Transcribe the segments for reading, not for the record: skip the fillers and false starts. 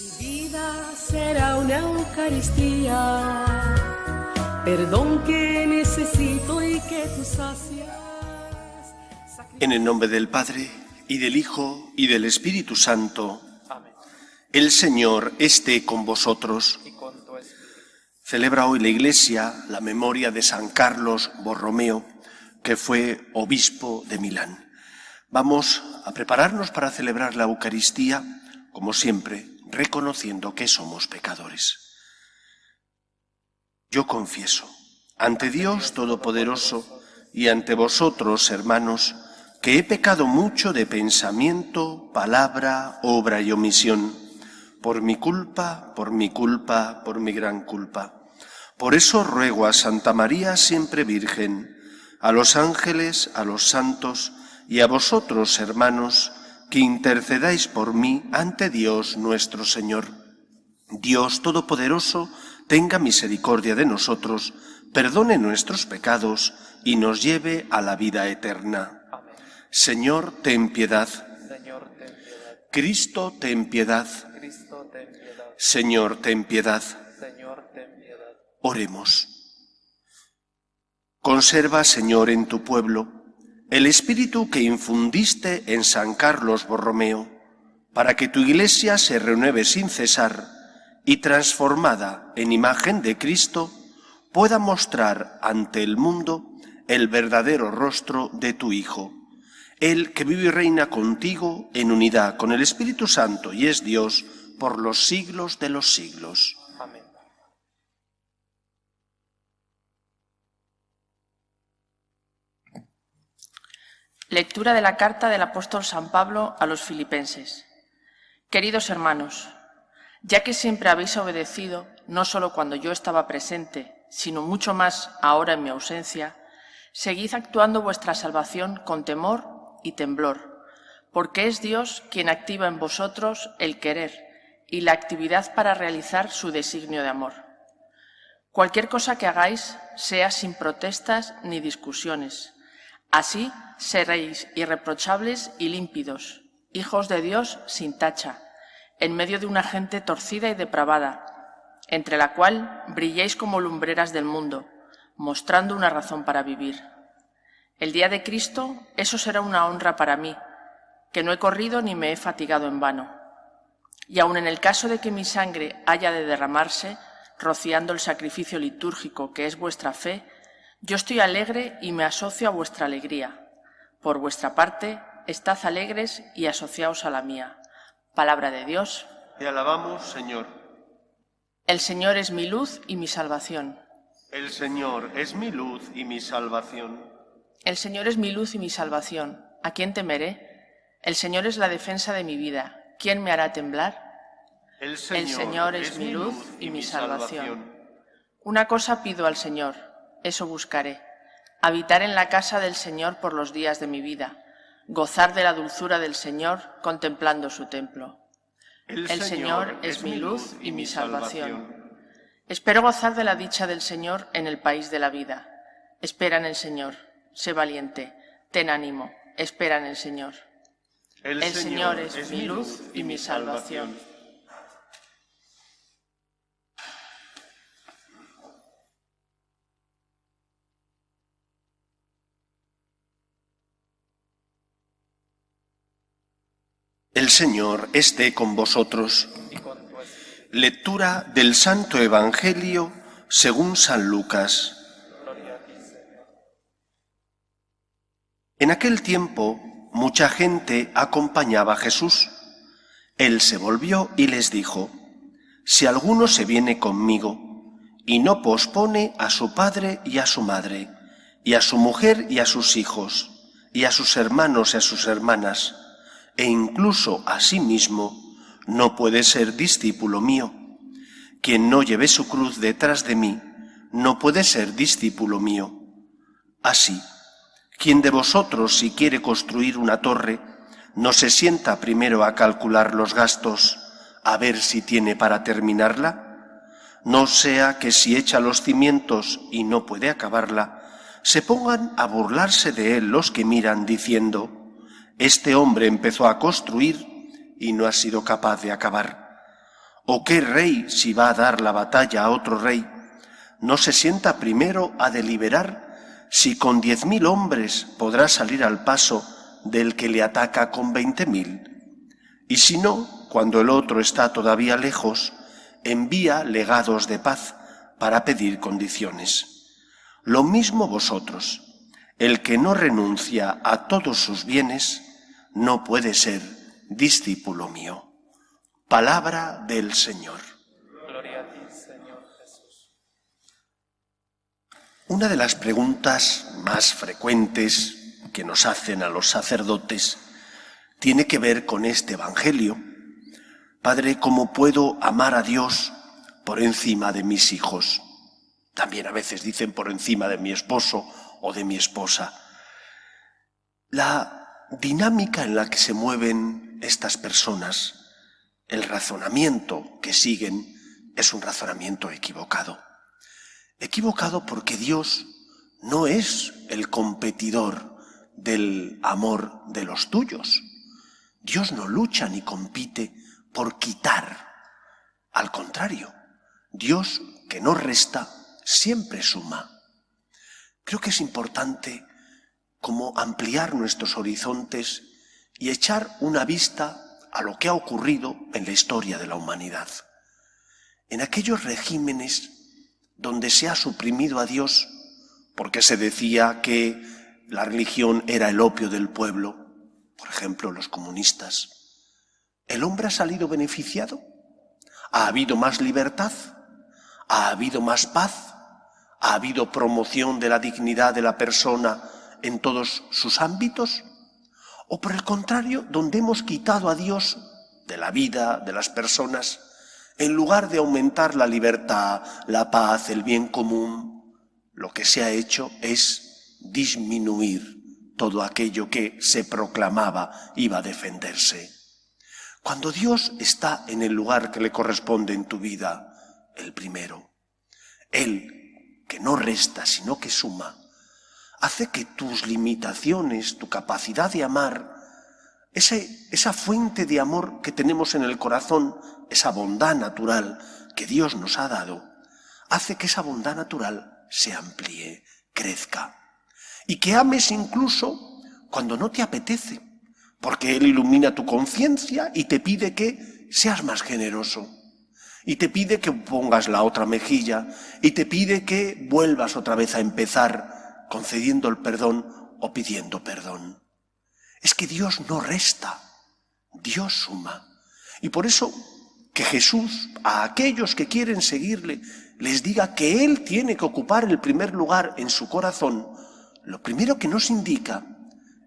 Mi vida será una Eucaristía, perdón que necesito y que tú sacias. En el nombre del Padre, y del Hijo, y del Espíritu Santo. Amén. El Señor esté con vosotros. Y con tu espíritu. Celebra hoy la Iglesia la memoria de San Carlos Borromeo, que fue obispo de Milán. Vamos a prepararnos para celebrar la Eucaristía, como siempre, reconociendo que somos pecadores. Yo confieso ante Dios Todopoderoso y ante vosotros, hermanos, que he pecado mucho de pensamiento, palabra, obra y omisión, por mi culpa, por mi gran culpa. Por eso ruego a Santa María, siempre Virgen, a los ángeles, a los santos y a vosotros, hermanos, que intercedáis por mí ante Dios nuestro Señor. Dios Todopoderoso tenga misericordia de nosotros, perdone nuestros pecados y nos lleve a la vida eterna. Amén. Señor, ten piedad. Señor, ten piedad. Cristo, ten piedad. Cristo, ten piedad. Señor, ten piedad. Señor, ten piedad. Oremos. Conserva, Señor, en tu pueblo el espíritu que infundiste en San Carlos Borromeo, para que tu Iglesia se renueve sin cesar y, transformada en imagen de Cristo, pueda mostrar ante el mundo el verdadero rostro de tu Hijo, Él que vive y reina contigo en unidad con el Espíritu Santo y es Dios por los siglos de los siglos. Amén. Lectura de la carta del apóstol San Pablo a los Filipenses. Queridos hermanos, ya que siempre habéis obedecido, no solo cuando yo estaba presente, sino mucho más ahora en mi ausencia, seguid actuando vuestra salvación con temor y temblor, porque es Dios quien activa en vosotros el querer y la actividad para realizar su designio de amor. Cualquier cosa que hagáis sea sin protestas ni discusiones. Así seréis irreprochables y límpidos, hijos de Dios sin tacha, en medio de una gente torcida y depravada, entre la cual brilléis como lumbreras del mundo, mostrando una razón para vivir. El día de Cristo, eso será una honra para mí, que no he corrido ni me he fatigado en vano. Y aun en el caso de que mi sangre haya de derramarse, rociando el sacrificio litúrgico que es vuestra fe, yo estoy alegre y me asocio a vuestra alegría. Por vuestra parte, estad alegres y asociaos a la mía. Palabra de Dios. Te alabamos, Señor. El Señor es mi luz y mi salvación. El Señor es mi luz y mi salvación. El Señor es mi luz y mi salvación. ¿A quién temeré? El Señor es la defensa de mi vida. ¿Quién me hará temblar? El Señor es mi luz y mi salvación. Una cosa pido al Señor, eso buscaré: habitar en la casa del Señor por los días de mi vida, gozar de la dulzura del Señor contemplando su templo. El Señor es mi luz y mi salvación. Espero gozar de la dicha del Señor en el país de la vida. Espera en el Señor, sé valiente, ten ánimo, espera en el Señor. El Señor es mi luz y mi salvación. El Señor esté con vosotros. Lectura del Santo Evangelio según San Lucas. En aquel tiempo, mucha gente acompañaba a Jesús. Él se volvió y les dijo: si alguno se viene conmigo y no pospone a su padre y a su madre, y a su mujer y a sus hijos, y a sus hermanos y a sus hermanas, e incluso a sí mismo, no puede ser discípulo mío. Quien no lleve su cruz detrás de mí, no puede ser discípulo mío. Así, ¿quién de vosotros, si quiere construir una torre, no se sienta primero a calcular los gastos, a ver si tiene para terminarla? No sea que si echa los cimientos y no puede acabarla, se pongan a burlarse de él los que miran, diciendo: este hombre empezó a construir y no ha sido capaz de acabar. ¿O qué rey, si va a dar la batalla a otro rey, no se sienta primero a deliberar si con 10.000 hombres podrá salir al paso del que le ataca con 20.000? Y si no, cuando el otro está todavía lejos, envía legados de paz para pedir condiciones. Lo mismo vosotros. El que no renuncia a todos sus bienes no puede ser discípulo mío. Palabra del Señor. Gloria a ti, Señor Jesús. Una de las preguntas más frecuentes que nos hacen a los sacerdotes tiene que ver con este Evangelio. Padre, ¿cómo puedo amar a Dios por encima de mis hijos? También a veces dicen por encima de mi esposo o de mi esposa. La dinámica en la que se mueven estas personas, el razonamiento que siguen, es un razonamiento equivocado. Equivocado porque Dios no es el competidor del amor de los tuyos. Dios no lucha ni compite por quitar. Al contrario, Dios, que no resta, siempre suma. Creo que es importante como ampliar nuestros horizontes y echar una vista a lo que ha ocurrido en la historia de la humanidad. En aquellos regímenes donde se ha suprimido a Dios porque se decía que la religión era el opio del pueblo, por ejemplo los comunistas, ¿el hombre ha salido beneficiado? ¿Ha habido más libertad? ¿Ha habido más paz? ¿Ha habido promoción de la dignidad de la persona en todos sus ámbitos? ¿O por el contrario, donde hemos quitado a Dios de la vida, de las personas, en lugar de aumentar la libertad, la paz, el bien común, lo que se ha hecho es disminuir todo aquello que se proclamaba iba a defenderse? Cuando Dios está en el lugar que le corresponde en tu vida, el primero, Él, que no resta sino que suma, hace que tus limitaciones, tu capacidad de amar, esa fuente de amor que tenemos en el corazón, esa bondad natural que Dios nos ha dado, hace que esa bondad natural se amplíe, crezca. Y que ames incluso cuando no te apetece, porque Él ilumina tu conciencia y te pide que seas más generoso. Y te pide que pongas la otra mejilla, y te pide que vuelvas otra vez a empezar concediendo el perdón o pidiendo perdón. Es que Dios no resta, Dios suma. Y por eso que Jesús a aquellos que quieren seguirle les diga que Él tiene que ocupar el primer lugar en su corazón, lo primero que nos indica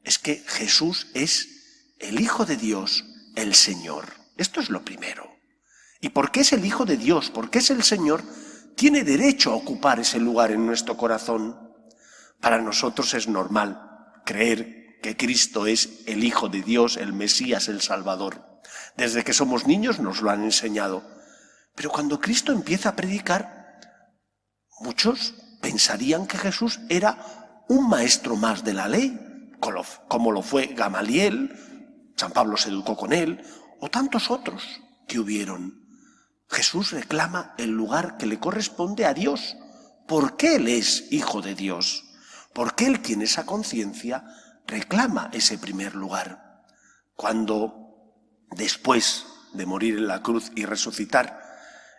es que Jesús es el Hijo de Dios, el Señor. Esto es lo primero. Y porque es el Hijo de Dios, porque es el Señor, tiene derecho a ocupar ese lugar en nuestro corazón. Para nosotros es normal creer que Cristo es el Hijo de Dios, el Mesías, el Salvador. Desde que somos niños nos lo han enseñado. Pero cuando Cristo empieza a predicar, muchos pensarían que Jesús era un maestro más de la ley, como lo fue Gamaliel, San Pablo se educó con él, o tantos otros que hubieron. Jesús reclama el lugar que le corresponde a Dios, porque Él es Hijo de Dios, porque Él tiene esa conciencia, reclama ese primer lugar. Cuando después de morir en la cruz y resucitar,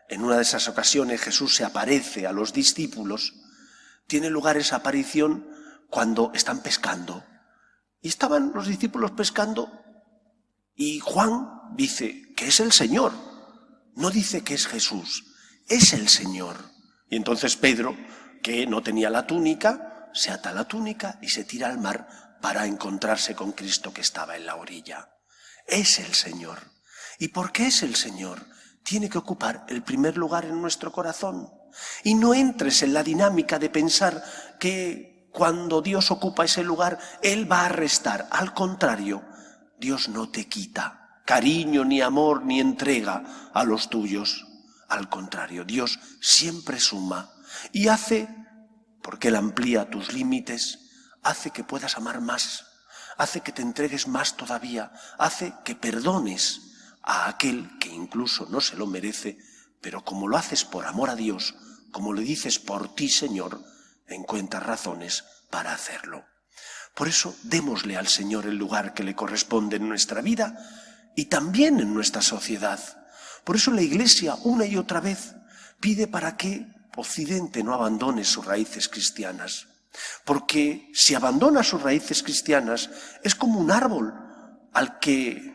en una de esas ocasiones Jesús se aparece a los discípulos, tiene lugar esa aparición cuando están pescando. Y estaban los discípulos pescando y Juan dice que es el Señor, no dice que es Jesús, es el Señor. Y entonces Pedro, que no tenía la túnica, se ata la túnica y se tira al mar para encontrarse con Cristo que estaba en la orilla. Es el Señor. ¿Y por qué es el Señor? Tiene que ocupar el primer lugar en nuestro corazón. Y no entres en la dinámica de pensar que cuando Dios ocupa ese lugar, Él va a restar. Al contrario, Dios no te quita cariño, ni amor, ni entrega a los tuyos. Al contrario, Dios siempre suma y hace, porque Él amplía tus límites, hace que puedas amar más, hace que te entregues más todavía, hace que perdones a aquel que incluso no se lo merece, pero como lo haces por amor a Dios, como lo dices por ti, Señor, encuentras razones para hacerlo. Por eso démosle al Señor el lugar que le corresponde en nuestra vida y también en nuestra sociedad. Por eso la Iglesia una y otra vez pide para que Occidente no abandone sus raíces cristianas. Porque si abandona sus raíces cristianas es como un árbol al que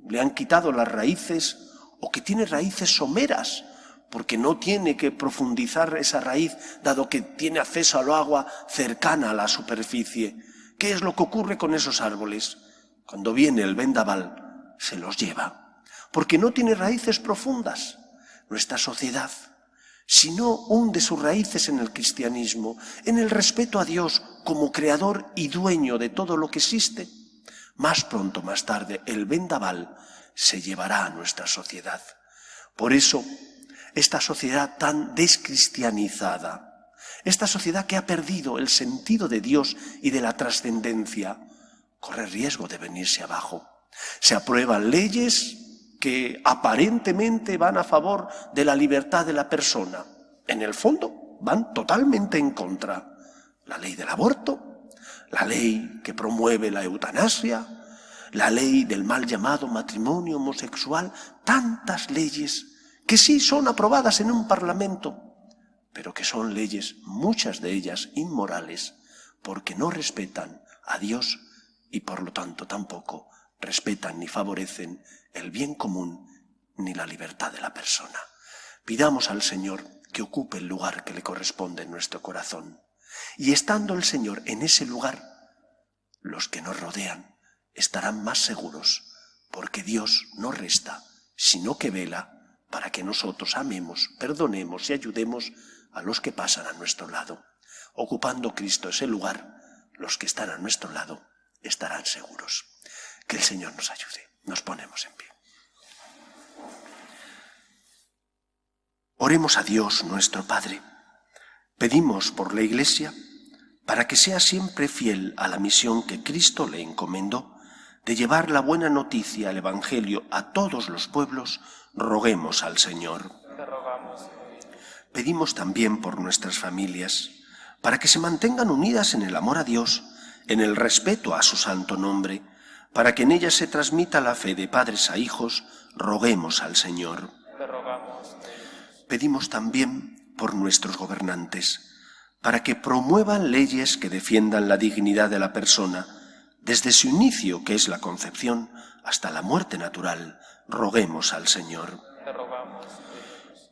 le han quitado las raíces o que tiene raíces someras, porque no tiene que profundizar esa raíz dado que tiene acceso al agua cercana a la superficie. ¿Qué es lo que ocurre con esos árboles? Cuando viene el vendaval se los lleva, porque no tiene raíces profundas. Nuestra sociedad, si no hunde sus raíces en el cristianismo, en el respeto a Dios como creador y dueño de todo lo que existe, más pronto, más tarde, el vendaval se llevará a nuestra sociedad. Por eso, esta sociedad tan descristianizada, esta sociedad que ha perdido el sentido de Dios y de la trascendencia, corre riesgo de venirse abajo. Se aprueban leyes que aparentemente van a favor de la libertad de la persona. En el fondo, van totalmente en contra. La ley del aborto, la ley que promueve la eutanasia, la ley del mal llamado matrimonio homosexual, tantas leyes que sí son aprobadas en un parlamento, pero que son leyes, muchas de ellas inmorales, porque no respetan a Dios y por lo tanto tampoco respetan ni favorecen el bien común ni la libertad de la persona. Pidamos al Señor que ocupe el lugar que le corresponde en nuestro corazón. Y estando el Señor en ese lugar, los que nos rodean estarán más seguros, porque Dios no resta, sino que vela para que nosotros amemos, perdonemos y ayudemos a los que pasan a nuestro lado. Ocupando Cristo ese lugar, los que están a nuestro lado estarán seguros. Que el Señor nos ayude. Nos ponemos en pie. Oremos a Dios nuestro Padre. Pedimos por la Iglesia para que sea siempre fiel a la misión que Cristo le encomendó de llevar la buena noticia, el Evangelio, a todos los pueblos. Roguemos al Señor. Te rogamos. Pedimos también por nuestras familias, para que se mantengan unidas en el amor a Dios, en el respeto a su santo nombre, para que en ellas se transmita la fe de padres a hijos. Roguemos al Señor. Te rogamos. Pedimos también por nuestros gobernantes, para que promuevan leyes que defiendan la dignidad de la persona, desde su inicio, que es la concepción, hasta la muerte natural. Roguemos al Señor. Te rogamos.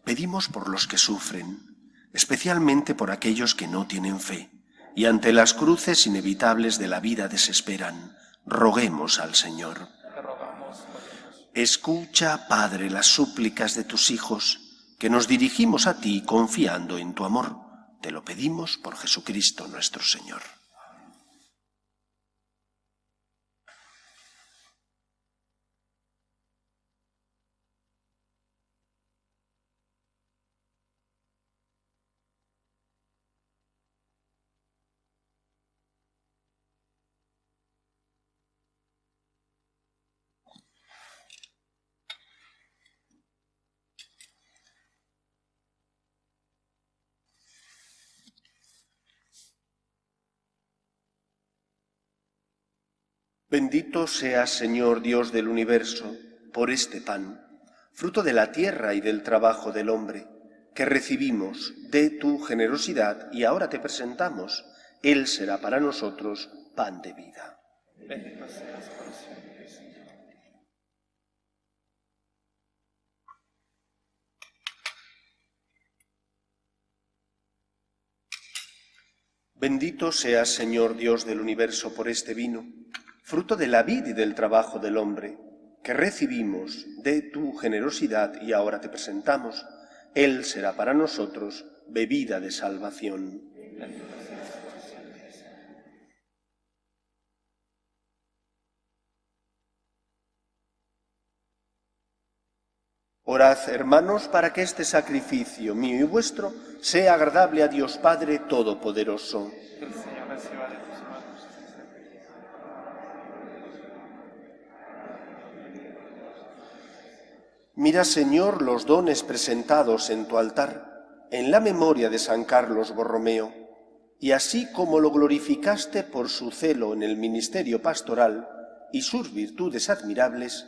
Pedimos por los que sufren, especialmente por aquellos que no tienen fe, y ante las cruces inevitables de la vida desesperan. Roguemos al Señor. Te rogamos. Escucha, Padre, las súplicas de tus hijos, que nos dirigimos a ti confiando en tu amor. Te lo pedimos por Jesucristo nuestro Señor. Bendito seas, Señor Dios del universo, por este pan, fruto de la tierra y del trabajo del hombre, que recibimos de tu generosidad y ahora te presentamos. Él será para nosotros pan de vida. Bendito seas por siempre, Señor. Bendito seas, Señor Dios del universo, por este vino, fruto de la vid y del trabajo del hombre, que recibimos de tu generosidad y ahora te presentamos. Él será para nosotros bebida de salvación. Orad, hermanos, para que este sacrificio mío y vuestro sea agradable a Dios Padre Todopoderoso. Que el Señor reciba de tus manos. Mira, Señor, los dones presentados en tu altar, en la memoria de San Carlos Borromeo, y así como lo glorificaste por su celo en el ministerio pastoral y sus virtudes admirables,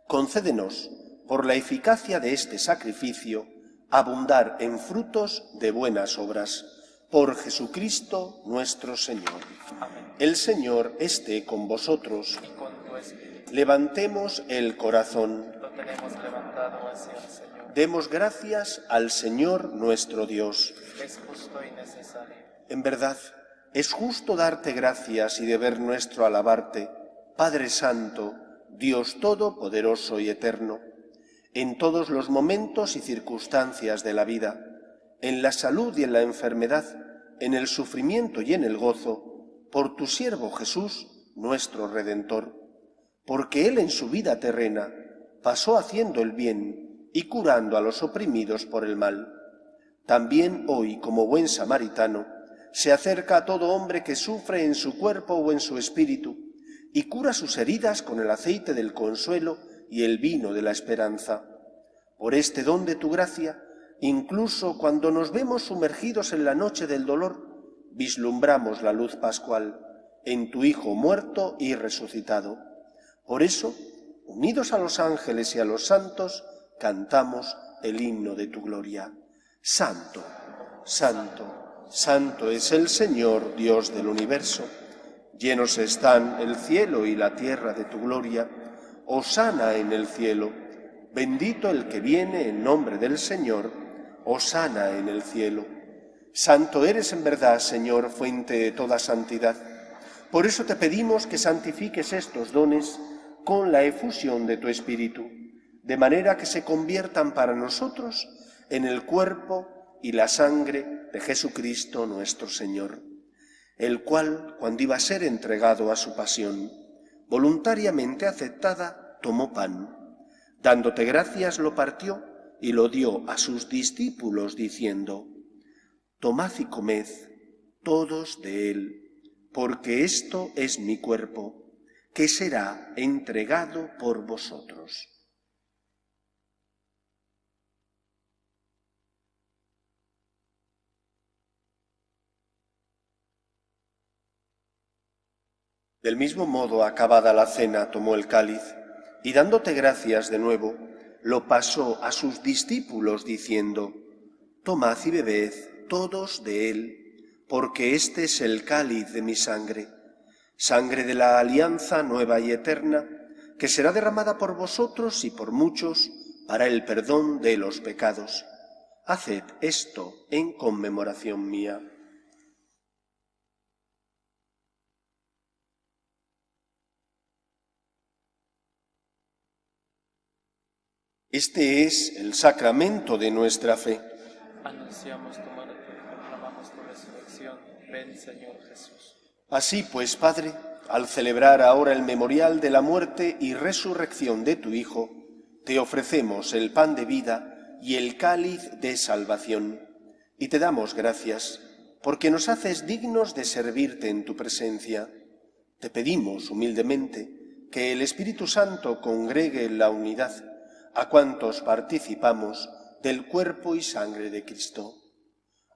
concédenos, por la eficacia de este sacrificio, abundar en frutos de buenas obras. Por Jesucristo nuestro Señor. Amén. El Señor esté con vosotros. Y con tu espíritu. Levantemos el corazón. Lo tenemos levantado hacia el Señor. Demos gracias al Señor nuestro Dios. Es justo y necesario. En verdad, es justo darte gracias y deber nuestro alabarte, Padre Santo, Dios Todopoderoso y Eterno, en todos los momentos y circunstancias de la vida, en la salud y en la enfermedad, en el sufrimiento y en el gozo, por tu siervo Jesús, nuestro Redentor, porque Él en su vida terrena pasó haciendo el bien y curando a los oprimidos por el mal. También hoy, como buen samaritano, se acerca a todo hombre que sufre en su cuerpo o en su espíritu y cura sus heridas con el aceite del consuelo y el vino de la esperanza. Por este don de tu gracia, incluso cuando nos vemos sumergidos en la noche del dolor, vislumbramos la luz pascual en tu Hijo muerto y resucitado. Por eso, unidos a los ángeles y a los santos, cantamos el himno de tu gloria. Santo, santo, santo es el Señor, Dios del universo. Llenos están el cielo y la tierra de tu gloria. Hosana en el cielo. Bendito el que viene en nombre del Señor. Hosana en el cielo. Santo eres en verdad, Señor, fuente de toda santidad. Por eso te pedimos que santifiques estos dones con la efusión de tu Espíritu, de manera que se conviertan para nosotros en el cuerpo y la sangre de Jesucristo nuestro Señor, el cual, cuando iba a ser entregado a su pasión, voluntariamente aceptada, tomó pan. Dándote gracias, lo partió y lo dio a sus discípulos, diciendo: Tomad y comed todos de él, porque esto es mi cuerpo, que será entregado por vosotros. Del mismo modo, acabada la cena, tomó el cáliz, y dándote gracias de nuevo, lo pasó a sus discípulos, diciendo: Tomad y bebed todos de él, porque este es el cáliz de mi sangre, sangre de la alianza nueva y eterna, que será derramada por vosotros y por muchos para el perdón de los pecados. Haced esto en conmemoración mía. Este es el sacramento de nuestra fe. Anunciamos tu muerte y proclamamos tu resurrección. Ven, Señor Jesús. Así pues, Padre, al celebrar ahora el memorial de la muerte y resurrección de tu Hijo, te ofrecemos el pan de vida y el cáliz de salvación, y te damos gracias, porque nos haces dignos de servirte en tu presencia. Te pedimos humildemente que el Espíritu Santo congregue en la unidad a cuantos participamos del cuerpo y sangre de Cristo.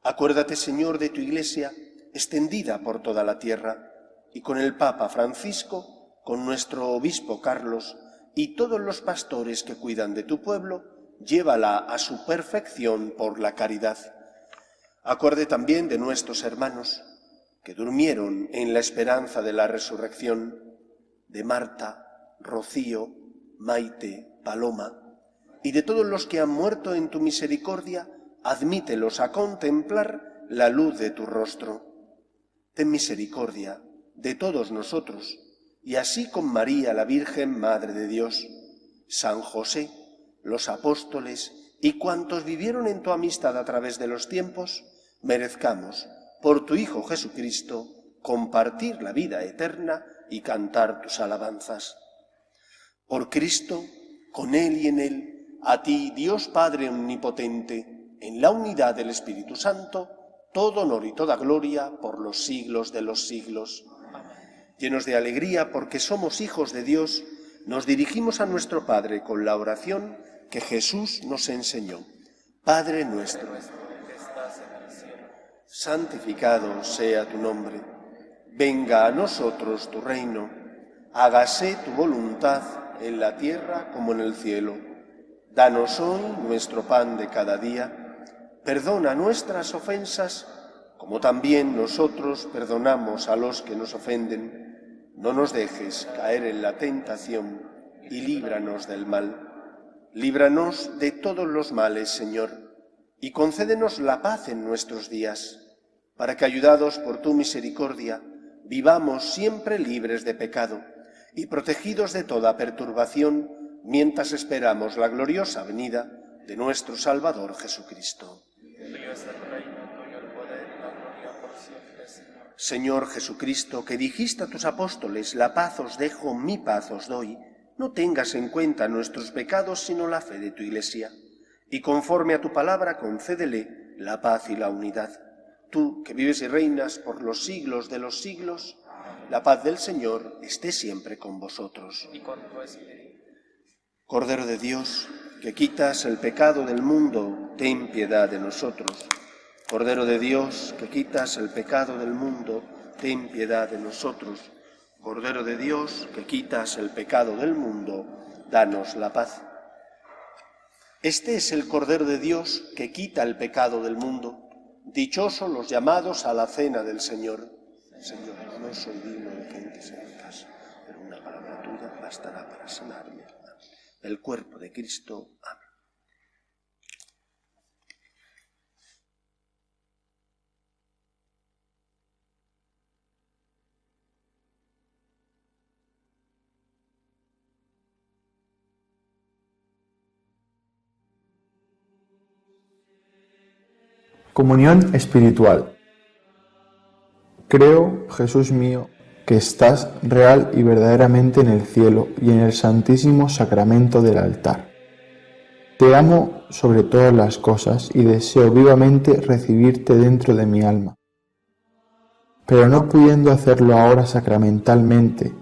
Acuérdate, Señor, de tu Iglesia, extendida por toda la tierra, y con el Papa Francisco, con nuestro obispo Carlos y todos los pastores que cuidan de tu pueblo, llévala a su perfección por la caridad. Acuerde también de nuestros hermanos que durmieron en la esperanza de la resurrección, de Marta, Rocío, Maite, Paloma, y de todos los que han muerto en tu misericordia, admítelos a contemplar la luz de tu rostro. Ten misericordia de todos nosotros, y así con María, la Virgen Madre de Dios, San José, los apóstoles y cuantos vivieron en tu amistad a través de los tiempos, merezcamos, por tu Hijo Jesucristo, compartir la vida eterna y cantar tus alabanzas. Por Cristo, con Él y en Él, a ti, Dios Padre omnipotente, en la unidad del Espíritu Santo, todo honor y toda gloria por los siglos de los siglos. Llenos de alegría porque somos hijos de Dios, nos dirigimos a nuestro Padre con la oración que Jesús nos enseñó. Padre nuestro, que estás en el cielo, santificado sea tu nombre. Venga a nosotros tu reino. Hágase tu voluntad en la tierra como en el cielo. Danos hoy nuestro pan de cada día. Perdona nuestras ofensas, como también nosotros perdonamos a los que nos ofenden. No nos dejes caer en la tentación y líbranos del mal. Líbranos de todos los males, Señor, y concédenos la paz en nuestros días, para que, ayudados por tu misericordia, vivamos siempre libres de pecado y protegidos de toda perturbación, mientras esperamos la gloriosa venida de nuestro Salvador Jesucristo. tuyo es el reino, tuyo el poder y la gloria por siempre, Señor. Señor Jesucristo, que dijiste a tus apóstoles, la paz os dejo, mi paz os doy, no tengas en cuenta nuestros pecados, sino la fe de tu Iglesia, y conforme a tu palabra concédele la paz y la unidad. Tú, que vives y reinas por los siglos de los siglos, la paz del Señor esté siempre con vosotros. Y con tu espíritu. Cordero de Dios, que quitas el pecado del mundo, ten piedad de nosotros. Cordero de Dios, que quitas el pecado del mundo, ten piedad de nosotros. Cordero de Dios, que quitas el pecado del mundo, danos la paz. Este es el Cordero de Dios que quita el pecado del mundo. Dichosos los llamados a la cena del Señor. Señor, no soy digno de que entres en mi casa, pero una palabra tuya bastará para sanarme. El cuerpo de Cristo. Amén. Comunión espiritual. Creo, Jesús mío, que estás real y verdaderamente en el cielo y en el santísimo sacramento del altar. Te amo sobre todas las cosas y deseo vivamente recibirte dentro de mi alma. Pero no pudiendo hacerlo ahora sacramentalmente,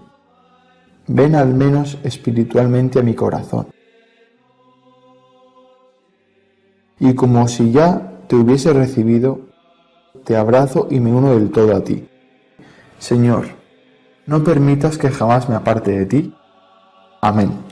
ven al menos espiritualmente a mi corazón. Y como si ya te hubiese recibido, te abrazo y me uno del todo a ti. Señor, no permitas que jamás me aparte de ti. Amén.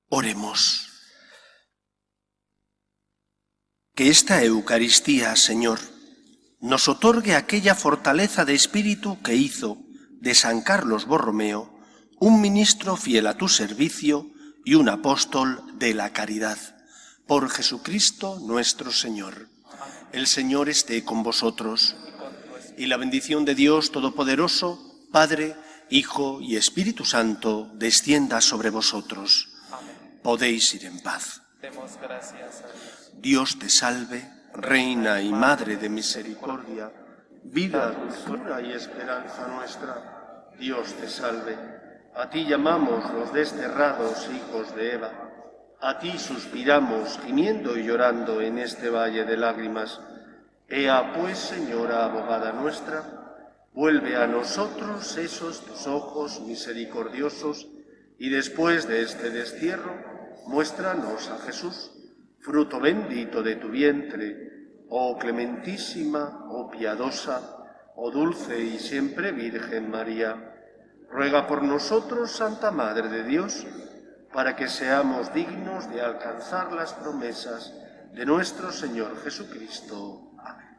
Oremos. Que esta Eucaristía, Señor, nos otorgue aquella fortaleza de espíritu que hizo de San Carlos Borromeo un ministro fiel a tu servicio y un apóstol de la caridad. Por Jesucristo nuestro Señor. El Señor esté con vosotros. Y la bendición de Dios Todopoderoso, Padre, Hijo y Espíritu Santo, descienda sobre vosotros. Podéis ir en paz. Demos gracias a Dios. Dios te salve, Reina y Madre de misericordia, vida, dulzura y esperanza nuestra. Dios te salve. A ti llamamos los desterrados hijos de Eva. A ti suspiramos, gimiendo y llorando en este valle de lágrimas. Ea pues, Señora abogada nuestra, vuelve a nosotros esos tus ojos misericordiosos y después de este destierro, muéstranos a Jesús, fruto bendito de tu vientre, oh clementísima, oh piadosa, oh dulce y siempre Virgen María. Ruega por nosotros, Santa Madre de Dios, para que seamos dignos de alcanzar las promesas de nuestro Señor Jesucristo. Amén.